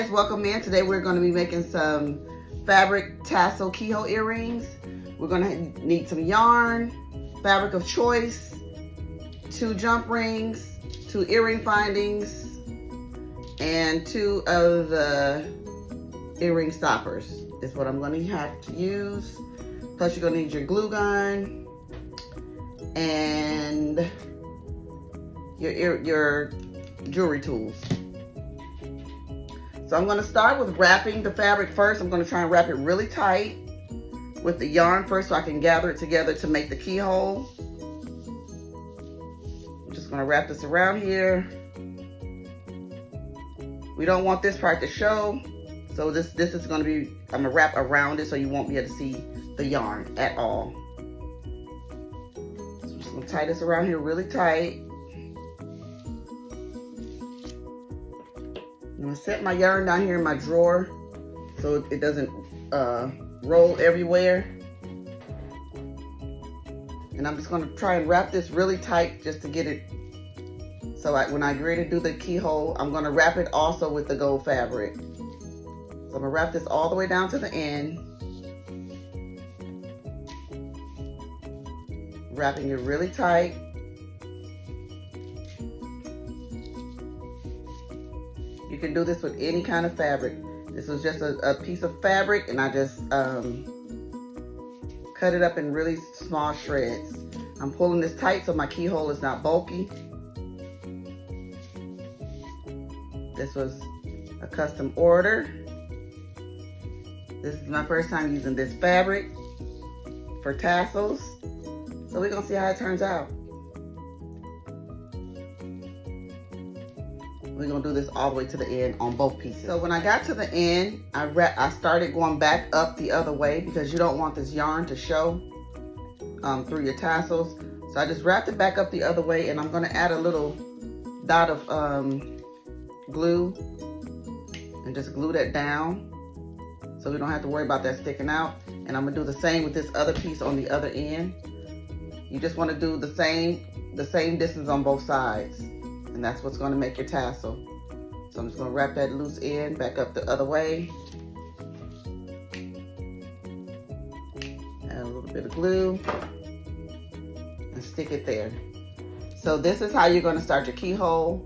guys, welcome in. Today we're going to be making some fabric tassel keyhole earrings. We're going to need some yarn, fabric of choice, 2 jump rings, 2 earring findings, and 2 of the earring stoppers is what I'm going to have to use. Plus you're going to need your glue gun and your jewelry tools. So I'm going to start with wrapping the fabric first. I'm going to try and wrap it really tight with the yarn first so I can gather it together to make the keyhole. I'm just going to wrap this around here. We don't want this part to show, so this is going to be, I'm going to wrap around it so you won't be able to see the yarn at all. So I'm just going to tie this around here really tight. I'm gonna set my yarn down here in my drawer so it doesn't roll everywhere. And I'm just gonna try and wrap this really tight just to get it, so when I get ready to do the keyhole, I'm gonna wrap it also with the gold fabric. So I'm gonna wrap this all the way down to the end. Wrapping it really tight. You can do this with any kind of fabric. This was just a piece of fabric and I just cut it up in really small shreds. I'm pulling this tight so my keyhole is not bulky. This was a custom order. This is my first time using this fabric for tassels. So we're gonna see how it turns out. We're gonna do this all the way to the end on both pieces. So when I got to the end, I started going back up the other way because you don't want this yarn to show through your tassels. So I just wrapped it back up the other way, and I'm gonna add a little dot of glue and just glue that down so we don't have to worry about that sticking out. And I'm gonna do the same with this other piece on the other end. You just wanna do the same distance on both sides. And that's what's going to make your tassel. So I'm just going to wrap that loose end back up the other way. Add a little bit of glue and stick it there. So this is how you're going to start your keyhole.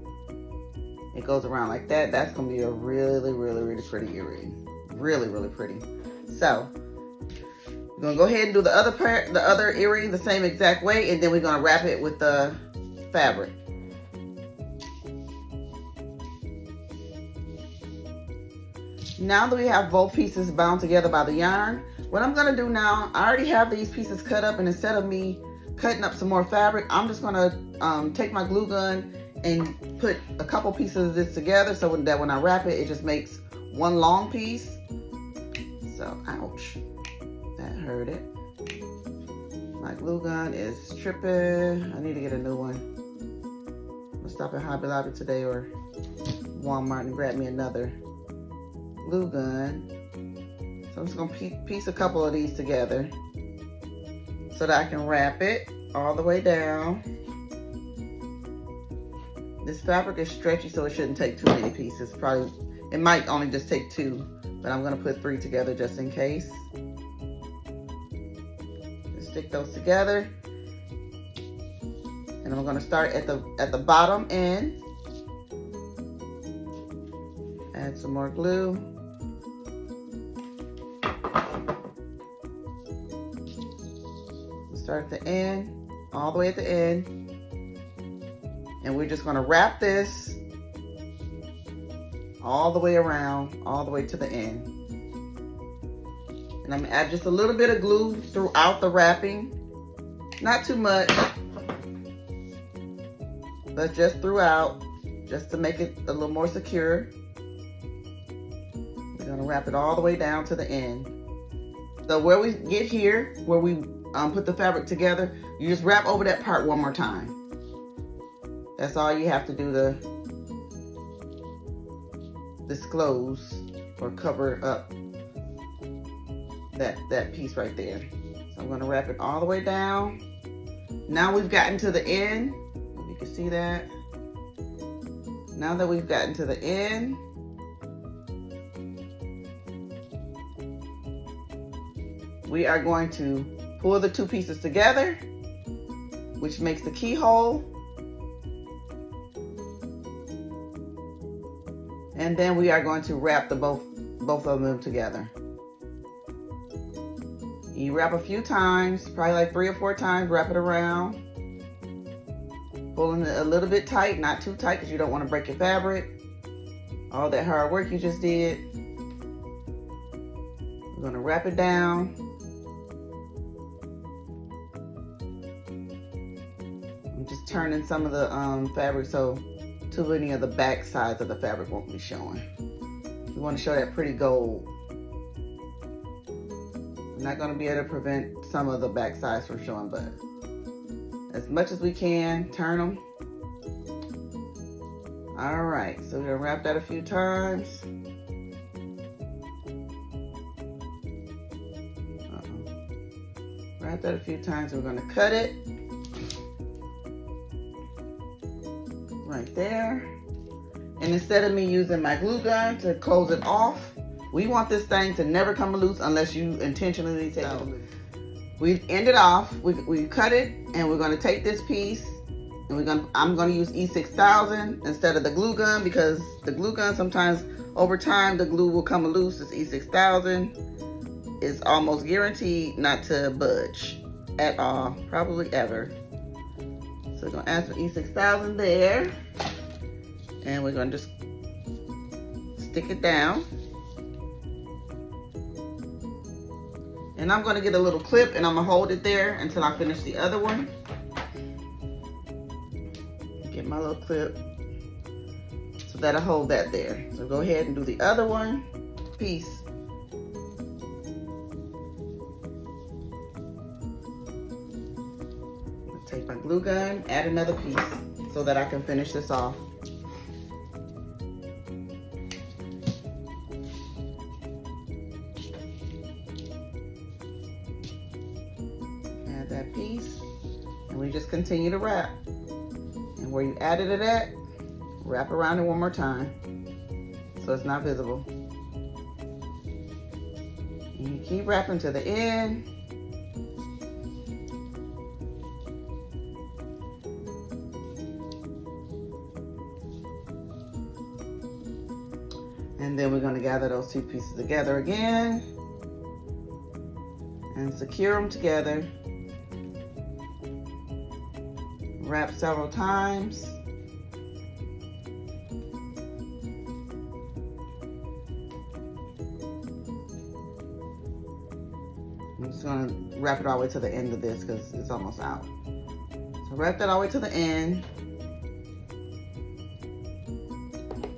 It goes around like that. That's going to be a really, really, really pretty earring. Really, really pretty. So we're going to go ahead and do the other part, the other earring the same exact way, and then we're going to wrap it with the fabric. Now that we have both pieces bound together by the yarn, what I'm gonna do now, I already have these pieces cut up, and instead of me cutting up some more fabric, I'm just gonna take my glue gun and put a couple pieces of this together so that when I wrap it, it just makes one long piece. So, ouch, that hurt it. My glue gun is tripping. I need to get a new one. I'm gonna stop at Hobby Lobby today or Walmart and grab me another glue gun. So I'm just gonna piece a couple of these together so that I can wrap it all the way down. This fabric is stretchy, so it shouldn't take too many pieces. Probably, it might only just take 2, but I'm gonna put 3 together just in case. Just stick those together. And I'm gonna start at the bottom end. Add some more glue. Start at the end, all the way at the end. And we're just gonna wrap this all the way around, all the way to the end. And I'm gonna add just a little bit of glue throughout the wrapping. Not too much, but just throughout, just to make it a little more secure. We're gonna wrap it all the way down to the end. So where we get here, where we put the fabric together, you just wrap over that part one more time. That's all you have to do to disclose or cover up that piece right there. So I'm going to wrap it all the way down. Now we've gotten to the end. You can see that. Now that we've gotten to the end, we are going to pull the two pieces together, which makes the keyhole. And then we are going to wrap the both of them together. You wrap a few times, probably like 3 or 4 times, wrap it around. Pulling it a little bit tight, not too tight because you don't want to break your fabric. All that hard work you just did. We're going to wrap it down. I'm just turning some of the fabric so too many of the back sides of the fabric won't be showing. We want to show that pretty gold. We're not going to be able to prevent some of the back sides from showing, but as much as we can, turn them. All right, so we're gonna wrap that a few times. Wrap that a few times. We're gonna cut it right there. And instead of me using my glue gun to close it off, we want this thing to never come loose unless you intentionally take it loose. We end it off, we cut it, and we're gonna take this piece, and I'm gonna use E6000 instead of the glue gun, because the glue gun sometimes over time the glue will come loose. This E6000 is almost guaranteed not to budge at all, probably ever. So we're gonna add some E6000 there, and we're gonna just stick it down. And I'm gonna get a little clip and I'm gonna hold it there until I finish the other one. Get my little clip so that'll hold that there. So go ahead and do the other one piece. Take my glue gun, add another piece so that I can finish this off. That piece, and we just continue to wrap, and where you added it at, wrap around it one more time so it's not visible, and you keep wrapping to the end. And then we're going to gather those two pieces together again and secure them together. Wrap several times. I'm just gonna wrap it all the way to the end of this because it's almost out. So wrap that all the way to the end.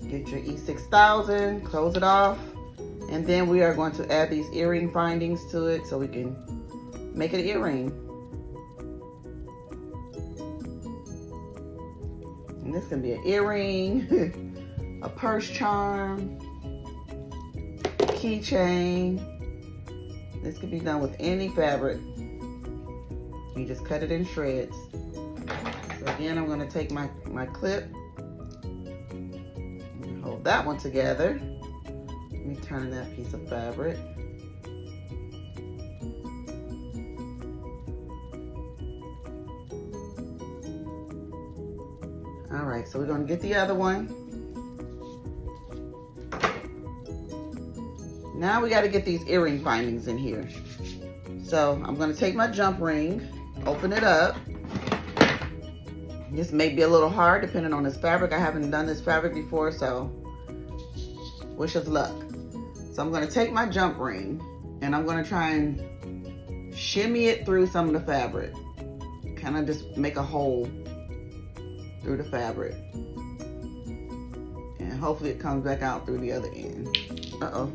Get your E6000, close it off, and then we are going to add these earring findings to it so we can make an earring. And this can be an earring, a purse charm, keychain. This can be done with any fabric. You just cut it in shreds. So again, I'm gonna take my clip and hold that one together. Let me turn that piece of fabric. All right, so we're gonna get the other one. Now we gotta get these earring findings in here. So I'm gonna take my jump ring, open it up. This may be a little hard depending on this fabric. I haven't done this fabric before, so wish us luck. So I'm gonna take my jump ring and I'm gonna try and shimmy it through some of the fabric. Kind of just make a hole through the fabric. And hopefully it comes back out through the other end. Uh-oh.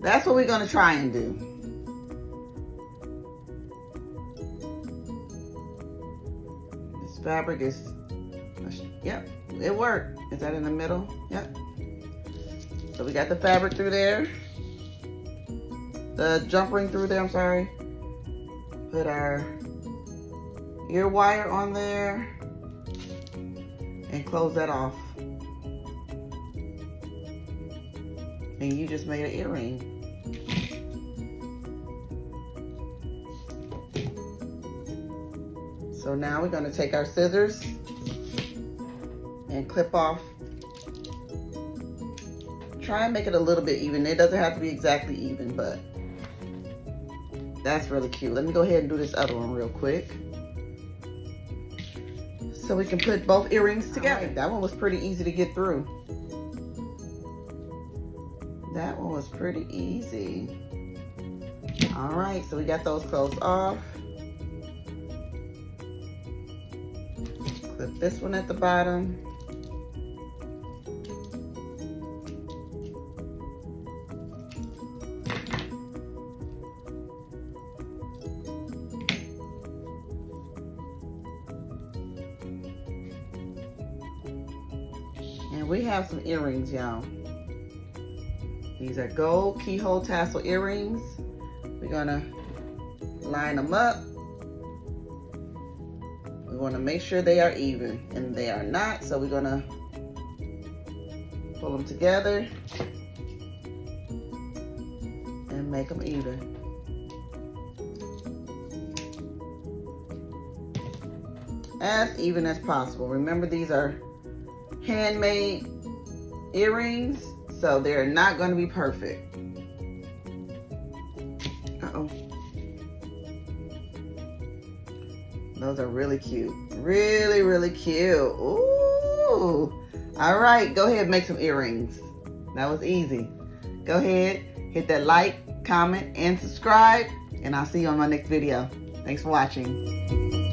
That's what we're gonna try and do. This fabric is, yep, it worked. Is that in the middle? Yep. So we got the fabric through there. The jump ring through there, I'm sorry. Put our ear wire on there and close that off. And you just made an earring. So now we're going to take our scissors and clip off. Try and make it a little bit even. It doesn't have to be exactly even, but that's really cute. Let me go ahead and do this other one real quick, so we can put both earrings together. Right, that one was pretty easy to get through. That one was pretty easy. All right, so we got those closed off. Clip this one at the bottom. And we have some earrings, y'all. These are gold keyhole tassel earrings. We're gonna line them up. We wanna make sure they are even, and they are not, so we're gonna pull them together and make them even. As even as possible. Remember, these are handmade earrings, so they're not going to be perfect. Uh-oh. Those are really cute. Really, really cute. Ooh. All right, go ahead and make some earrings. That was easy. Go ahead, hit that like, comment, and subscribe, and I'll see you on my next video. Thanks for watching.